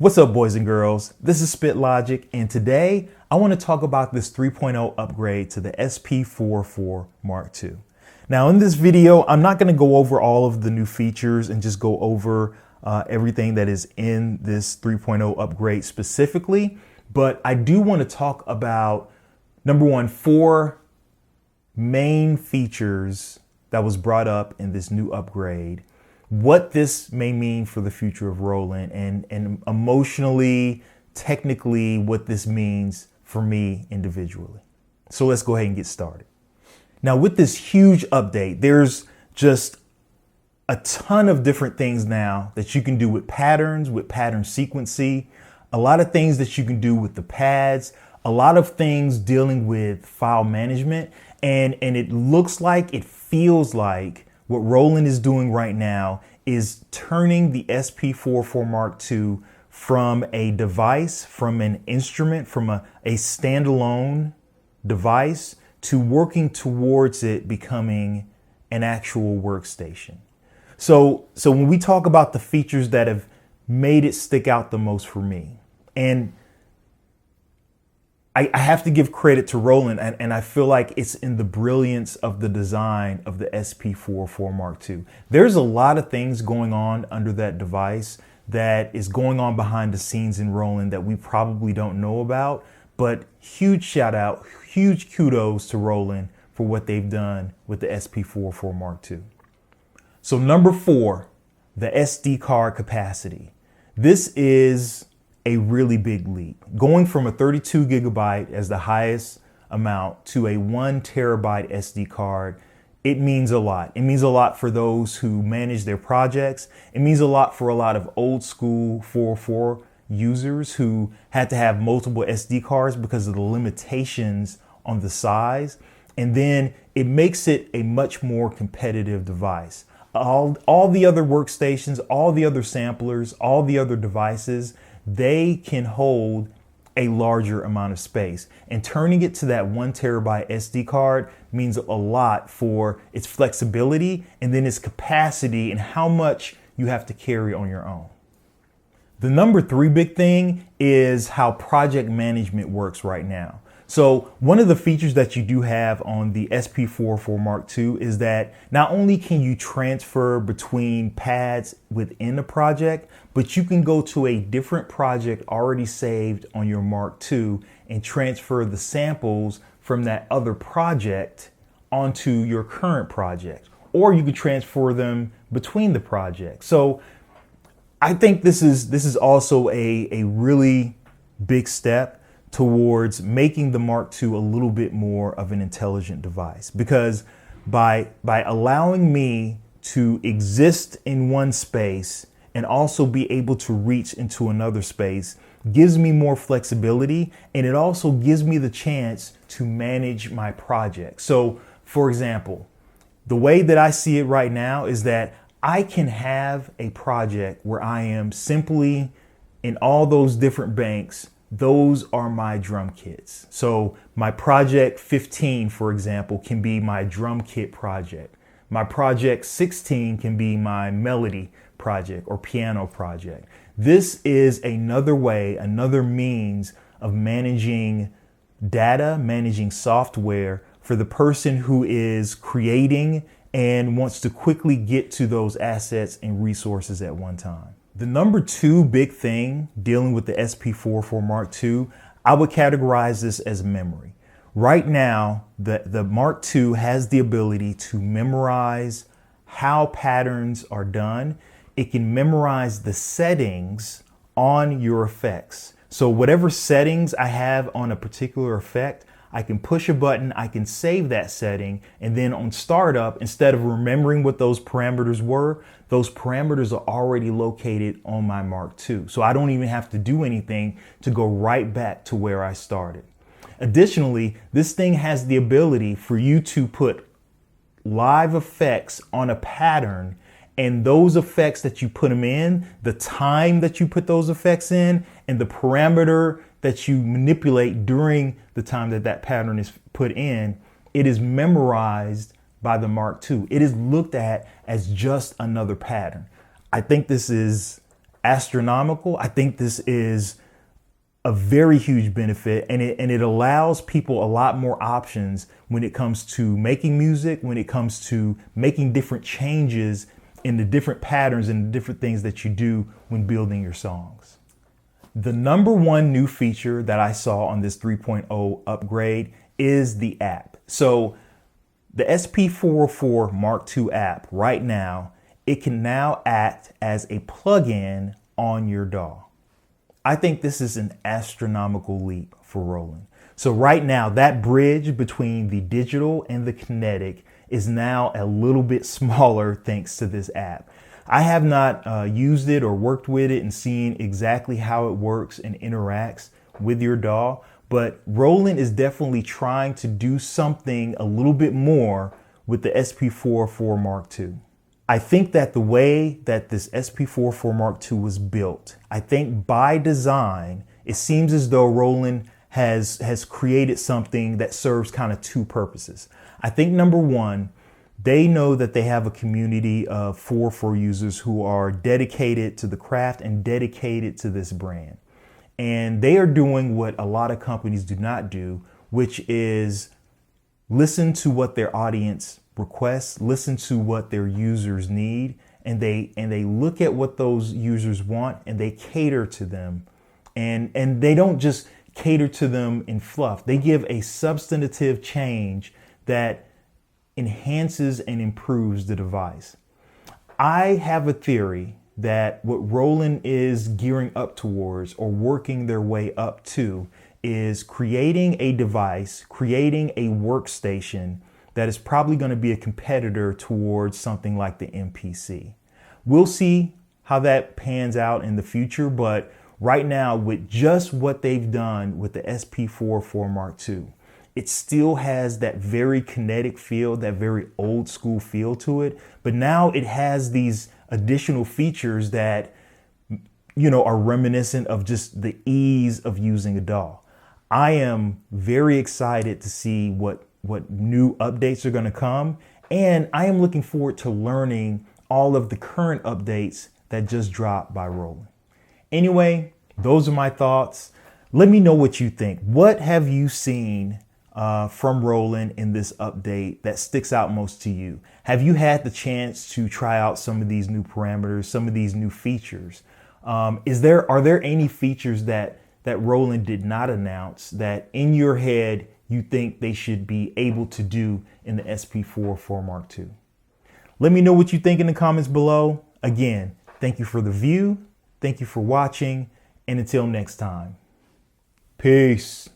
What's up, boys and girls? This is Spit Logic, and today I want to talk about this 3.0 upgrade to the SP44 Mark II. Now, in this video, I'm not going to go over all of the new features and just go over everything that is in this 3.0 upgrade specifically, but I do want to talk about, number one, 4 main features that was brought up in this new upgrade, what this may mean for the future of Roland, and emotionally, technically, what this means for me individually. So let's go ahead and get started. Now, with this huge update, there's just a ton of different things now that you can do with patterns, with pattern sequencing, a lot of things that you can do with the pads, a lot of things dealing with file management, and it looks like, it feels like, what Roland is doing right now is turning the SP44 Mark II from a device, from an instrument, from a standalone device to working towards it becoming an actual workstation. So when we talk about the features that have made it stick out the most for me, and I have to give credit to Roland, and I feel like it's in the brilliance of the design of the SP44 Mark II. There's a lot of things going on under that device that is going on behind the scenes in Roland that we probably don't know about, but huge shout out, huge kudos to Roland for what they've done with the SP44 Mark II. So number 4, the SD card capacity. This is a really big leap. Going from a 32 gigabyte as the highest amount to a 1 terabyte SD card, it means a lot. It means a lot for those who manage their projects. It means a lot for a lot of old school 404 users who had to have multiple SD cards because of the limitations on the size. And then it makes it a much more competitive device. All the other workstations, all the other samplers, all the other devices, they can hold a larger amount of space, and turning it to that 1 terabyte SD card means a lot for its flexibility and then its capacity and how much you have to carry on your own. The number 3 big thing is how project management works right now. So one of the features that you do have on the SP44 Mark II is that not only can you transfer between pads within a project, but you can go to a different project already saved on your Mark II and transfer the samples from that other project onto your current project, or you can transfer them between the projects. So I think this is also a really big step towards making the Mark II a little bit more of an intelligent device, because by allowing me to exist in one space and also be able to reach into another space gives me more flexibility, and it also gives me the chance to manage my project. So for example, the way that I see it right now is that I can have a project where I am simply in all those different banks. Those are my drum kits. So my project 15, for example, can be my drum kit project. My project 16 can be my melody project or piano project. This is another way, another means of managing data, managing software for the person who is creating and wants to quickly get to those assets and resources at one time. The number 2 big thing dealing with the SP44 Mark II, I would categorize this as memory. Right now, the Mark II has the ability to memorize how patterns are done. It can memorize the settings on your effects. So whatever settings I have on a particular effect, I can push a button, I can save that setting, and then on startup, instead of remembering what those parameters were, those parameters are already located on my Mark II. So I don't even have to do anything to go right back to where I started. Additionally, this thing has the ability for you to put live effects on a pattern, and those effects that you put them in, the time that you put those effects in, and the parameter that you manipulate during the time that that pattern is put in, it is memorized by the Mark II. It is looked at as just another pattern. I think this is astronomical. I think this is a very huge benefit, and it allows people a lot more options when it comes to making music, when it comes to making different changes in the different patterns and the different things that you do when building your songs. The number one new feature that I saw on this 3.0 upgrade is the app. So the SP404 Mark II app right now, it can now act as a plugin on your DAW. I think this is an astronomical leap for Roland. So right now, that bridge between the digital and the kinetic is now a little bit smaller thanks to this app. I have not used it or worked with it and seen exactly how it works and interacts with your DAW, but Roland is definitely trying to do something a little bit more with the SP404 Mark II. I think that the way that this SP404 Mark II was built, I think by design, it seems as though Roland has created something that serves kind of two purposes. I think number one, they know that they have a community of 404 users who are dedicated to the craft and dedicated to this brand. And they are doing what a lot of companies do not do, which is listen to what their audience requests, listen to what their users need, and they look at what those users want and they cater to them. And they don't just cater to them in fluff. They give a substantive change that enhances and improves the device. I have a theory that what Roland is gearing up towards or working their way up to is creating a device, creating a workstation that is probably going to be a competitor towards something like the MPC. We'll see how that pans out in the future, but right now with just what they've done with the SP404 Mark II, it still has that very kinetic feel, that very old school feel to it, but now it has these additional features that, you know, are reminiscent of just the ease of using a DAW. I am very excited to see what new updates are going to come, and I am looking forward to learning all of the current updates that just dropped by Roland. Anyway, those are my thoughts. Let me know what you think. What have you seen from Roland in this update that sticks out most to you? Have you had the chance to try out some of these new parameters, some of these new features? Are there any features that Roland did not announce that in your head you think they should be able to do in the SP404 Mark II? Let me know what you think in the comments below. Again, thank you for the view. Thank you for watching. And until next time, peace.